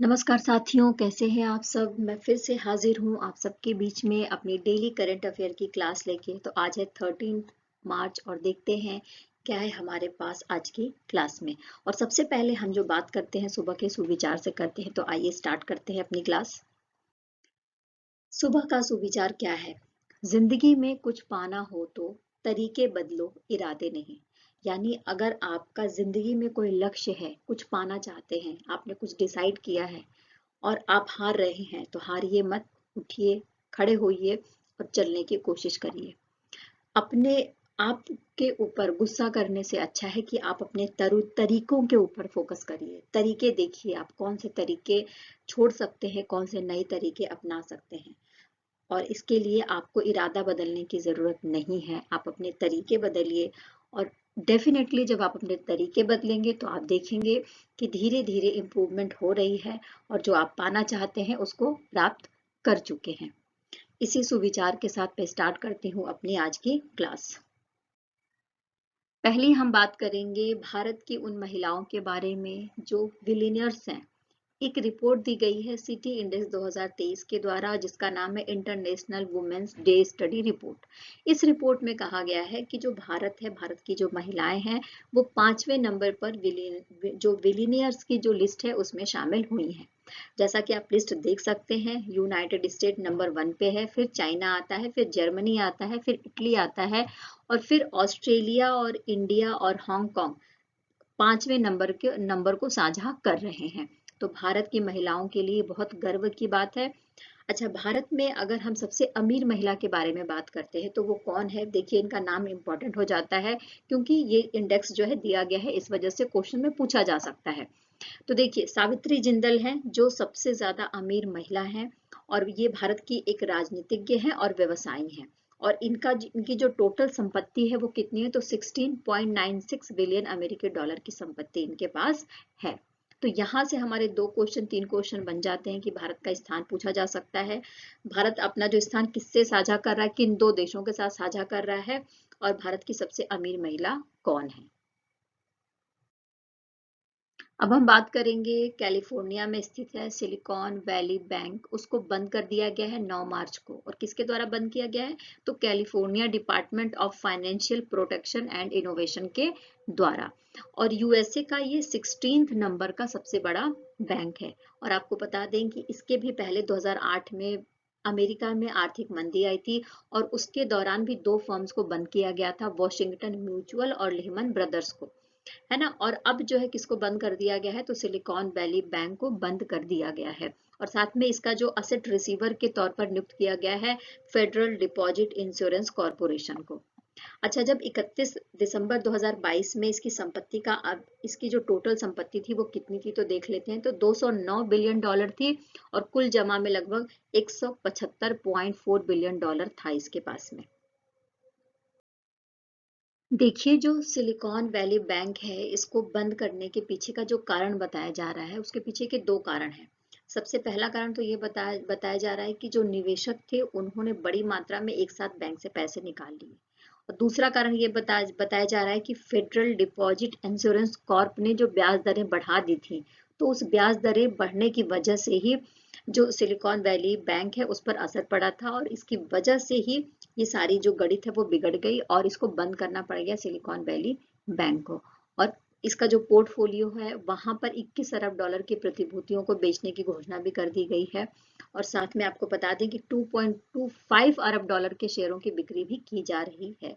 नमस्कार साथियों, कैसे हैं आप सब। मैं फिर से हाजिर हूं आप सबके बीच में अपनी डेली करंट अफेयर की क्लास लेके। तो आज है 13 मार्च और देखते हैं क्या है हमारे पास आज की क्लास में। और सबसे पहले हम जो बात करते हैं सुबह के सुविचार से करते हैं। तो आइए स्टार्ट करते हैं अपनी क्लास। सुबह का सुविचार क्या है? जिंदगी में कुछ पाना हो तो तरीके बदलो, इरादे नहीं। यानी अगर आपका जिंदगी में कोई लक्ष्य है, कुछ पाना चाहते हैं, आपने कुछ डिसाइड किया है और आप हार रहे हैं, तो हारिए मत, उठिए, खड़े होइए और चलने की कोशिश करिए। अपने आप के ऊपर गुस्सा करने से अच्छा है कि आप अपने तरीकों के ऊपर फोकस करिए। तरीके देखिए, आप कौन से तरीके छोड़ सकते हैं, कौन से नए तरीके अपना सकते हैं। और इसके लिए आपको इरादा बदलने की ज़रूरत नहीं है, आप अपने तरीके बदलिए। और डेफिनेटली जब आप अपने तरीके बदलेंगे तो आप देखेंगे कि धीरे धीरे इम्प्रूवमेंट हो रही है और जो आप पाना चाहते हैं उसको प्राप्त कर चुके हैं। इसी सुविचार के साथ मैं स्टार्ट करती हूँ अपनी आज की क्लास। पहली हम बात करेंगे भारत की उन महिलाओं के बारे में जो बिलियनियर्स हैं। एक रिपोर्ट दी गई है सिटी इंडेक्स 2023 के द्वारा, जिसका नाम है international women's day study report. इस रिपोर्ट में कहा गया है कि जो भारत है, भारत की जो महिलाएं हैं, वो 5वें नंबर पर जो बिलियनियर्स की जो लिस्ट है उसमें शामिल हुई हैं। जैसा कि आप लिस्ट देख सकते हैं, यूनाइटेड स्टेट नंबर 1 पे है, फिर चाइना आता है, फिर जर्मनी आता है, फिर इटली आता है और फिर ऑस्ट्रेलिया और इंडिया और हांगकांग 5वें नंबर को साझा कर रहे हैं। तो भारत की महिलाओं के लिए बहुत गर्व की बात है। अच्छा, भारत में अगर हम सबसे अमीर महिला के बारे में बात करते हैं तो वो कौन है? देखिए, इनका नाम इम्पोर्टेंट हो जाता है क्योंकि ये इंडेक्स जो है दिया गया है, इस वजह से क्वेश्चन में पूछा जा सकता है। तो देखिए, सावित्री जिंदल हैं जो सबसे ज्यादा अमीर महिला हैं और ये भारत की एक राजनीतिज्ञ हैं और व्यवसायी हैं। और इनकी जो टोटल संपत्ति है वो कितनी है? तो 16.96 बिलियन अमेरिकी डॉलर की संपत्ति इनके पास है। तो यहाँ से हमारे 3 क्वेश्चन बन जाते हैं कि भारत का स्थान पूछा जा सकता है। भारत अपना जो स्थान किससे साझा कर रहा है, किन 2 देशों के साथ साझा कर रहा है, और भारत की सबसे अमीर महिला कौन है। अब हम बात करेंगे, कैलिफोर्निया में स्थित है सिलिकॉन वैली बैंक, उसको बंद कर दिया गया है 9 मार्च को। और किसके द्वारा बंद किया गया है? तो California department of financial protection and innovation के द्वारा। और यूएसए का ये 16th नंबर का सबसे बड़ा बैंक है। और आपको बता दें कि इसके भी पहले 2008 में अमेरिका में आर्थिक मंदी आई थी और उसके दौरान भी 2 फर्म्स को बंद किया गया था, वॉशिंगटन म्यूचुअल और लेहमन ब्रदर्स को, है ना। और अब जो है किसको बंद कर दिया गया है? तो सिलिकॉन वैली बैंक को बंद कर दिया गया है। और साथ में इसका जो असेट रिसीवर के तौर पर नियुक्त किया गया है फेडरल डिपॉजिट इंश्योरेंस कॉर्पोरेशन को। अच्छा, जब 31 दिसंबर 2022 में इसकी संपत्ति का, अब इसकी जो टोटल संपत्ति थी वो कितनी थी तो देख लेते हैं। तो 209 बिलियन डॉलर थी और कुल जमा में लगभग 175.4 बिलियन डॉलर था इसके पास में। देखिए, जो सिलिकॉन वैली बैंक है, इसको बंद करने के पीछे का जो कारण बताया जा रहा है, उसके पीछे के 2 कारण हैं। सबसे पहला कारण तो ये बताया जा रहा है कि जो निवेशक थे उन्होंने बड़ी मात्रा में एक साथ बैंक से पैसे निकाल लिए। और दूसरा कारण ये बताया जा रहा है कि फेडरल डिपॉजिट इंश्योरेंस कॉर्प ने जो ब्याज दरें बढ़ा दी थी, तो उस ब्याज दरें बढ़ने की वजह से ही जो सिलिकॉन वैली बैंक है उस पर असर पड़ा था और इसकी वजह से ही ये सारी जो गणित है वो बिगड़ गई और इसको बंद करना पड़ गया सिलिकॉन वैली बैंक को। और इसका जो पोर्टफोलियो है वहां पर 21 अरब डॉलर की प्रतिभूतियों को बेचने की घोषणा भी कर दी गई है। और साथ में आपको बता दें कि 2.25 अरब डॉलर के शेयरों की बिक्री भी की जा रही है।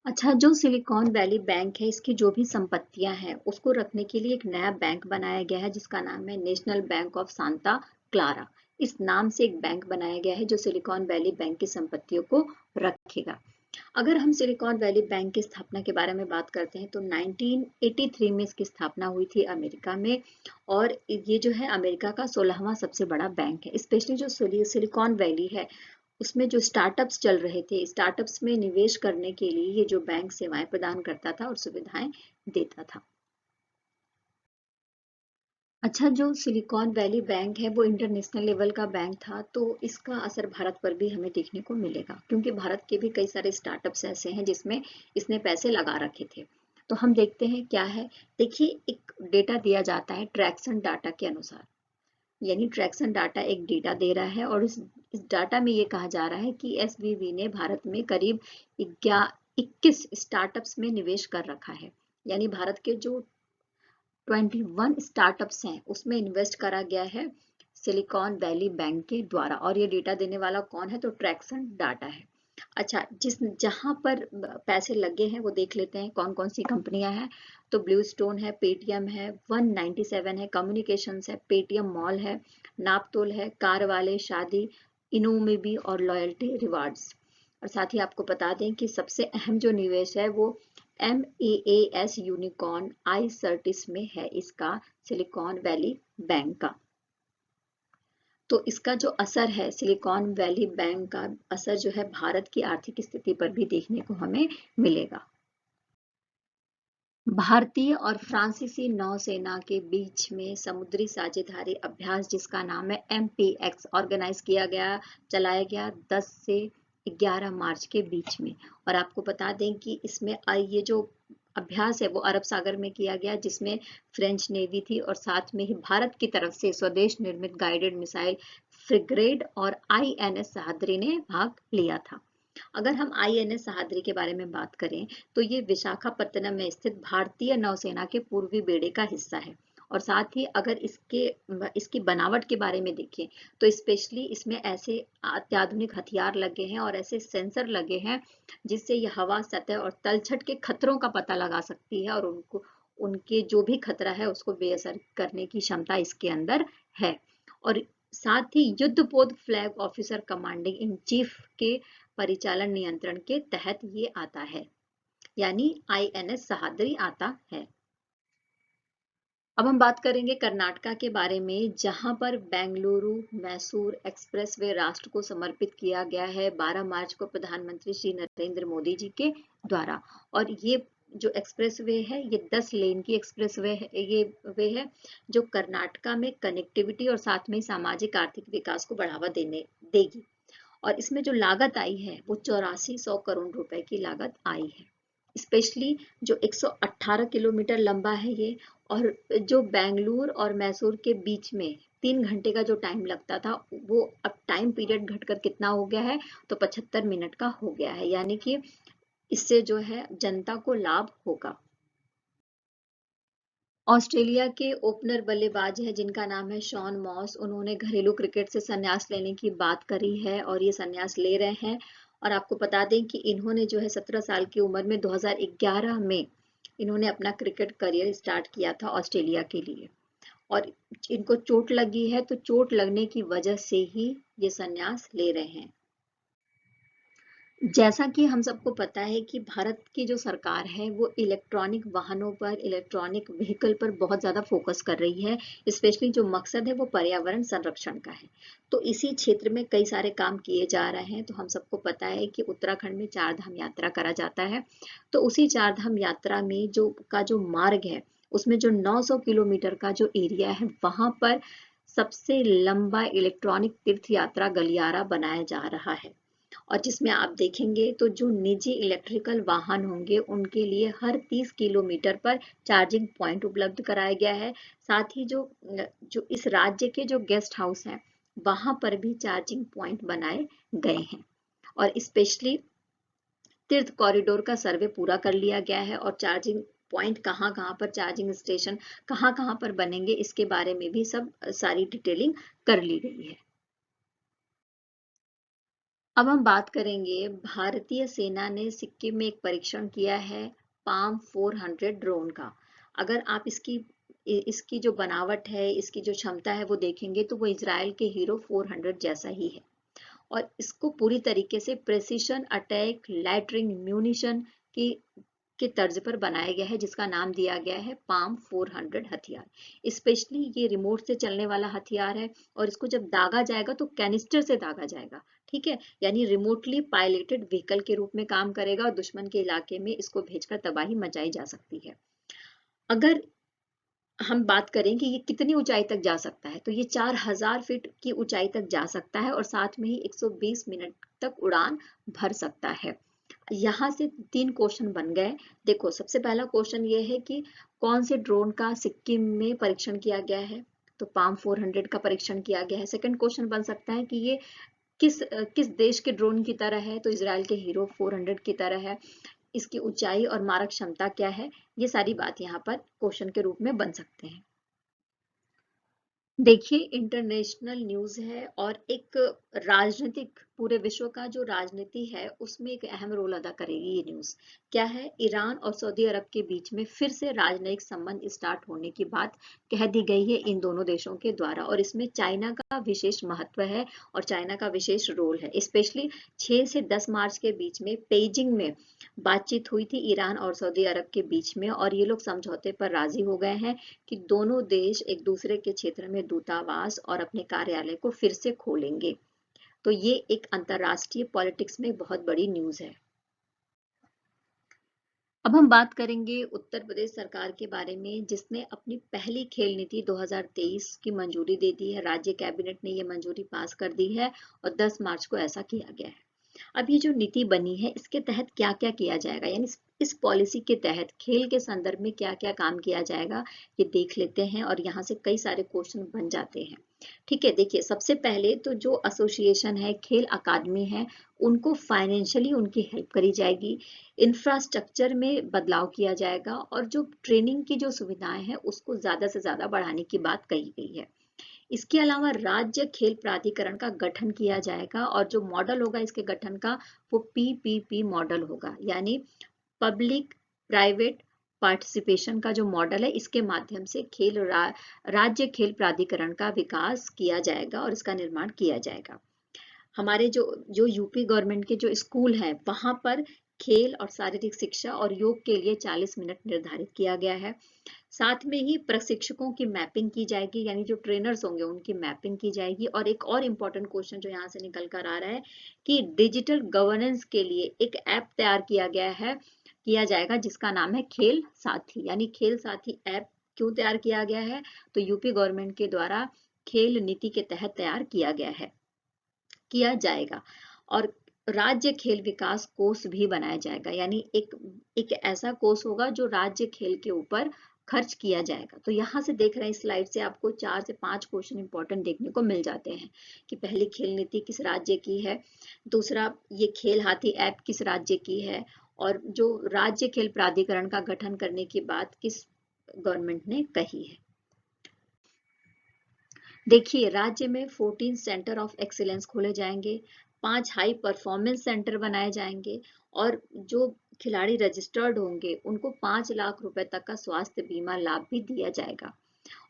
अच्छा, जो सिलिकॉन वैली बैंक है, इसकी जो भी संपत्तियां हैं उसको रखने के लिए एक नया बैंक बनाया गया है जिसका नाम है national bank of Santa Clara. इस नाम से एक बैंक बनाया गया है जो सिलिकॉन वैली बैंक की संपत्तियों को रखेगा। अगर हम सिलिकॉन वैली बैंक की स्थापना के बारे में बात करते हैं तो 1983 में इसकी स्थापना हुई थी अमेरिका में। और ये जो है अमेरिका का 16वां सबसे बड़ा बैंक है। स्पेशली जो सिलिकॉन वैली है उसमें जो स्टार्टअप्स चल रहे थे, स्टार्टअप्स में निवेश करने के लिए ये जो बैंक सेवाएं प्रदान करता था और सुविधाएं देता था। अच्छा, जो सिलिकॉन वैली बैंक है वो इंटरनेशनल लेवल का बैंक था, तो इसका असर भारत पर भी हमें देखने को मिलेगा क्योंकि भारत के भी कई सारे स्टार्टअप्स ऐसे हैं जिसमें इसने पैसे लगा रखे थे। तो हम देखते हैं क्या है। देखिए, एक डेटा दिया जाता है ट्रैक्शन डाटा के अनुसार, यानी ट्रैक्शन डाटा एक डेटा दे रहा है और इस डाटा में ये कहा जा रहा है कि एसवीबी ने भारत में करीब 21 स्टार्टअप्स में निवेश कर रखा है। यानी भारत के जो 21 स्टार्टअप्स हैं उसमें इन्वेस्ट करा गया है सिलिकॉन वैली बैंक के द्वारा। और ये डेटा देने वाला कौन है, तो ट्रैक्शन डाटा है। अच्छा, जहां पर पैसे लगे हैं वो देख लेते हैं कौन कौन सी कंपनियां हैं। तो ब्लू स्टोन है, पेटीएम है, 197 है, कम्युनिकेशंस है, पेटीएम मॉल है, नापतोल है, कार वाले, शादी, इनोमिबी और लॉयल्टी रिवार्ड्स। और साथ ही आपको बता दें कि सबसे अहम जो निवेश है वो MEAS यूनिकॉर्न आई सर्टिस में है, इसका सिलिकॉन वैली बैंक का। तो इसका जो असर है, सिलिकॉन वैली बैंक का असर जो है भारत की आर्थिक स्थिति पर भी देखने को हमें मिलेगा। भारतीय और फ्रांसीसी नौसेना के बीच में समुद्री साझेदारी अभ्यास जिसका नाम है MPX ऑर्गेनाइज किया गया, चलाया गया 10 से 11 मार्च के बीच में। और आपको बता दें कि इसमें ये जो अभ्यास है वो अरब सागर में किया गया, जिसमें फ्रेंच नेवी थी और साथ में ही भारत की तरफ से स्वदेश निर्मित गाइडेड मिसाइल फ्रिगेट और INS सह्याद्री ने भाग लिया था। अगर हम INS सह्याद्री के बारे में बात करें तो ये विशाखापत्तनम में स्थित भारतीय नौसेना के पूर्वी बेड़े का हिस्सा है। और साथ ही अगर इसकी बनावट के बारे में देखें तो स्पेशली इसमें ऐसे अत्याधुनिक हथियार लगे हैं और ऐसे सेंसर लगे हैं जिससे यह हवा, सतह और तलछट के खतरों का पता लगा सकती है और उनके जो भी खतरा है उसको बेअसर करने की क्षमता इसके अंदर है। और साथ ही युद्धपोत flag officer commanding in chief के परिचालन नियंत्रण के तहत ये आता है, यानी INS सह्याद्री आता है। अब हम बात करेंगे कर्नाटका के बारे में, जहां पर बेंगलुरु मैसूर एक्सप्रेसवे राष्ट्र को समर्पित किया गया है 12 मार्च को प्रधानमंत्री श्री नरेंद्र मोदी जी के द्वारा। और ये जो एक्सप्रेसवे है ये 10 लेन की एक्सप्रेसवे है, ये वे है जो कर्नाटका में कनेक्टिविटी और साथ में सामाजिक आर्थिक विकास को बढ़ावा देगी। और इसमें जो लागत आई है वो 8400 करोड़ रुपए की लागत आई है। स्पेशली जो 118 किलोमीटर लंबा है ये, और जो बेंगलुरु और मैसूर के बीच में 3 घंटे का जो टाइम लगता था वो अब टाइम पीरियड घटकर कितना हो गया है, तो 75 मिनट का हो गया है। यानी कि इससे जो है जनता को लाभ होगा। ऑस्ट्रेलिया के ओपनर बल्लेबाज है जिनका नाम है शॉन मॉस, उन्होंने घरेलू क्रिकेट से संन्यास लेने की बात करी है और ये संन्यास ले रहे हैं। और आपको बता दें कि इन्होंने जो है 17 साल की उम्र में 2011 में इन्होंने अपना क्रिकेट करियर स्टार्ट किया था ऑस्ट्रेलिया के लिए। और इनको चोट लगी है, तो चोट लगने की वजह से ही ये संन्यास ले रहे हैं। जैसा कि हम सबको पता है कि भारत की जो सरकार है वो इलेक्ट्रॉनिक वाहनों पर, इलेक्ट्रॉनिक व्हीकल पर बहुत ज़्यादा फोकस कर रही है। स्पेशली जो मकसद है वो पर्यावरण संरक्षण का है। तो इसी क्षेत्र में कई सारे काम किए जा रहे हैं। तो हम सबको पता है कि उत्तराखंड में 4 धाम यात्रा करा जाता है। तो उसी 4 धाम यात्रा में जो मार्ग है उसमें जो 900 किलोमीटर का जो एरिया है वहां पर सबसे लंबा इलेक्ट्रॉनिक तीर्थ यात्रा गलियारा बनाया जा रहा है। और जिसमें आप देखेंगे तो जो निजी इलेक्ट्रिकल वाहन होंगे उनके लिए हर 30 किलोमीटर पर चार्जिंग पॉइंट उपलब्ध कराया गया है। साथ ही जो जो इस राज्य के जो गेस्ट हाउस हैं वहां पर भी चार्जिंग पॉइंट बनाए गए हैं। और स्पेशली तीर्थ कॉरिडोर का सर्वे पूरा कर लिया गया है और चार्जिंग पॉइंट कहाँ कहाँ पर, चार्जिंग स्टेशन कहाँ कहाँ पर बनेंगे, इसके बारे में भी सब सारी डिटेलिंग कर ली गई है। अब हम बात करेंगे, भारतीय सेना ने सिक्किम में एक परीक्षण किया है पाम 400 ड्रोन का। अगर आप इसकी जो बनावट है, इसकी जो क्षमता है वो देखेंगे तो वो इजराइल के हीरो 400 जैसा ही है। और इसको पूरी तरीके से प्रेसिशन अटैक लाइटरिंग म्यूनिशन की के तर्ज पर बनाया गया है, जिसका नाम दिया गया है पाम 400 हथियार। स्पेशली ये रिमोट से चलने वाला हथियार है और इसको जब दागा जाएगा तो कैनिस्टर से दागा जाएगा, ठीक है, यानी रिमोटली पायलटेड व्हीकल के रूप में काम करेगा और दुश्मन के इलाके में इसको भेजकर तबाही मचाई जा सकती है। अगर हम बात करें कि ये कितनी ऊंचाई तक जा सकता है, तो ये 4000 फीट की ऊंचाई तक जा सकता है और साथ में ही 120 मिनट तक उड़ान भर सकता है। यहाँ से 3 क्वेश्चन बन गए। देखो, सबसे पहला क्वेश्चन ये है कि कौन से ड्रोन का सिक्किम में परीक्षण किया गया है, तो पाम 400 का परीक्षण किया गया है। सेकंड क्वेश्चन बन सकता है कि ये किस देश के ड्रोन की तरह है, तो इसराइल के हीरो 400 की तरह है। इसकी ऊंचाई और मारक क्षमता क्या है, ये सारी बात यहाँ पर क्वेश्चन के रूप में बन सकते हैं। देखिए, इंटरनेशनल न्यूज़ है और एक राजनीतिक, पूरे विश्व का जो राजनीति है उसमें एक अहम रोल अदा करेगी ये न्यूज़। क्या है, ईरान और सऊदी अरब के बीच में फिर से राजनयिक संबंध स्टार्ट होने की बात कह दी गई है इन दोनों देशों के द्वारा, और इसमें चाइना का विशेष महत्व है और चाइना का विशेष रोल है। स्पेशली 6 से 10 मार्च के बीच में पेजिंग में बातचीत हुई थी ईरान और सऊदी अरब के बीच में, और ये लोग समझौते पर राजी हो गए हैं कि दोनों देश एक दूसरे के क्षेत्र में दूतावास और अपने कार्यालय को फिर से खोलेंगे। तो ये एक अंतरराष्ट्रीय पॉलिटिक्स में बहुत बड़ी न्यूज़ है। अब हम बात करेंगे उत्तर प्रदेश सरकार के बारे में, जिसने अपनी पहली खेल नीति 2023 की मंजूरी दे दी है। राज्य कैबिनेट ने ये मंजूरी पास कर दी है और 10 मार्च को ऐसा किया गया है। अब ये जो नीति बनी है इसके तहत क्या क्या किया जाएगा, यानी इस पॉलिसी के तहत खेल के संदर्भ में क्या क्या काम किया जाएगा, ये देख लेते हैं और यहाँ से कई सारे क्वेश्चन बन जाते हैं। ठीक है, देखिए, सबसे पहले तो जो एसोसिएशन है, खेल अकादमी है, उनको फाइनेंशियली उनकी हेल्प करी जाएगी। इंफ्रास्ट्रक्चर में बदलाव किया जाएगा और जो ट्रेनिंग की जो सुविधाएं हैं उसको ज्यादा से ज्यादा बढ़ाने की बात कही गई है। इसके अलावा राज्य खेल प्राधिकरण का गठन किया जाएगा और जो मॉडल होगा इसके गठन का, वो पीपीपी मॉडल होगा, यानी पब्लिक प्राइवेट पार्टिसिपेशन का जो मॉडल है, इसके माध्यम से राज्य खेल प्राधिकरण का विकास किया जाएगा और इसका निर्माण किया जाएगा। हमारे जो जो यूपी गवर्नमेंट के जो स्कूल हैं वहां पर खेल और शारीरिक शिक्षा और योग के लिए 40 मिनट निर्धारित किया गया है। साथ में ही प्रशिक्षकों की मैपिंग की जाएगी, यानी जो ट्रेनर्स होंगे उनकी मैपिंग की जाएगी। और एक और इम्पोर्टेंट क्वेश्चन जो यहाँ से निकल कर आ रहा है कि डिजिटल गवर्नेंस के लिए एक ऐप तैयार किया जाएगा जिसका नाम है खेल साथी, यानी खेल साथी ऐप क्यों तैयार किया गया है, तो यूपी गवर्नमेंट के द्वारा खेल नीति के तहत तैयार किया जाएगा। और राज्य खेल विकास कोष भी बनाया जाएगा, यानी एक ऐसा कोष होगा जो राज्य खेल के ऊपर खर्च किया जाएगा। तो यहाँ से देख रहे हैं, स्लाइड से आपको 4 से 5 क्वेश्चन इंपॉर्टेंट देखने को मिल जाते हैं कि पहली खेल नीति किस राज्य की है, दूसरा ये खेल हाथी ऐप किस राज्य की है, और जो राज्य खेल प्राधिकरण का गठन करने की बात किस गवर्नमेंट ने कही है। देखिए, राज्य में 14 सेंटर ऑफ एक्सीलेंस खोले जाएंगे, 5 हाई परफॉर्मेंस सेंटर बनाए जाएंगे, और जो खिलाड़ी रजिस्टर्ड होंगे उनको 5 लाख रुपए तक का स्वास्थ्य बीमा लाभ भी दिया जाएगा।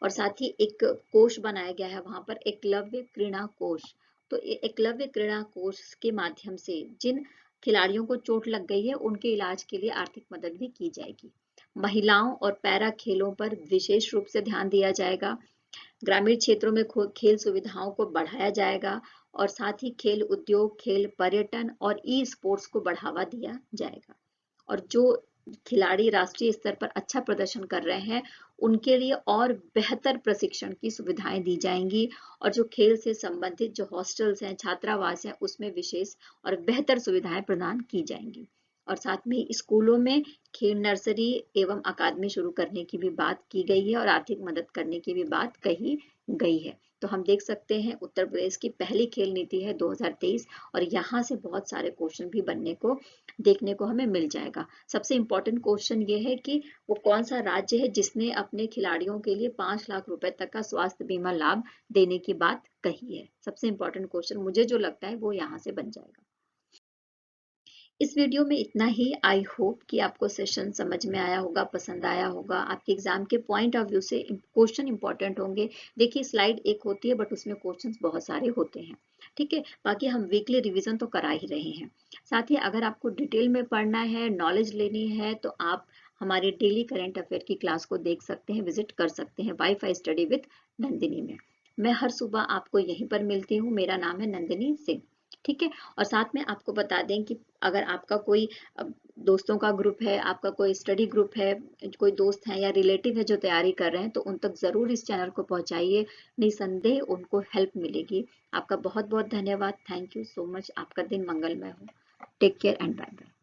और साथ ही एक कोष बनाया गया है वहां पर, एकलव्य क्रीड़ा कोष। तो एकलव्य क्रीड़ा कोष के माध्यम से जिन खिलाड़ियों को चोट लग गई है उनके इलाज के लिए आर्थिक मदद भी की जाएगी। महिलाओं और पैरा खेलों पर विशेष रूप से ध्यान दिया जाएगा। ग्रामीण क्षेत्रों में खेल सुविधाओं को बढ़ाया जाएगा, और साथ ही खेल उद्योग, खेल पर्यटन और ई स्पोर्ट्स को बढ़ावा दिया जाएगा। और जो खिलाड़ी राष्ट्रीय स्तर पर अच्छा प्रदर्शन कर रहे हैं उनके लिए और बेहतर प्रशिक्षण की सुविधाएं दी जाएंगी, और जो खेल से संबंधित जो हॉस्टल्स हैं, छात्रावास हैं, उसमें विशेष और बेहतर सुविधाएं प्रदान की जाएंगी। और साथ में स्कूलों में खेल नर्सरी एवं अकादमी शुरू करने की भी बात की गई है और आर्थिक मदद करने की भी बात कही गई है। तो हम देख सकते हैं उत्तर प्रदेश की पहली खेल नीति है 2023, और यहाँ से बहुत सारे क्वेश्चन भी देखने को हमें मिल जाएगा। सबसे इम्पोर्टेंट क्वेश्चन ये है कि वो कौन सा राज्य है जिसने अपने खिलाड़ियों के लिए 5 लाख रुपए तक का स्वास्थ्य बीमा लाभ देने की बात कही है। सबसे इम्पोर्टेंट क्वेश्चन मुझे जो लगता है वो यहाँ से बन जाएगा। इस वीडियो में इतना ही। आई होप कि आपको सेशन समझ में आया होगा, पसंद आया होगा, आपके एग्जाम के पॉइंट ऑफ व्यू से क्वेश्चन इंपॉर्टेंट होंगे। देखिए, स्लाइड एक होती है बट उसमें क्वेश्चंस बहुत सारे होते हैं। ठीक है, बाकी हम वीकली रिवीजन तो करा ही रहे हैं। साथ ही अगर आपको डिटेल में पढ़ना है, नॉलेज लेनी है, तो आप हमारे डेली करंट अफेयर की क्लास को देख सकते हैं, विजिट कर सकते हैं वाईफाई स्टडी विद नंदिनी में। मैं हर सुबह आपको यहीं पर मिलती हूँ। मेरा नाम है नंदिनी सिंह। ठीक है, और साथ में आपको बता दें कि अगर आपका कोई दोस्तों का ग्रुप है, आपका कोई स्टडी ग्रुप है, कोई दोस्त है या रिलेटिव है जो तैयारी कर रहे हैं, तो उन तक जरूर इस चैनल को पहुंचाइए। निसंदेह उनको हेल्प मिलेगी। आपका बहुत बहुत धन्यवाद। Thank you so much. आपका दिन मंगलमय हो। Take care and bye bye.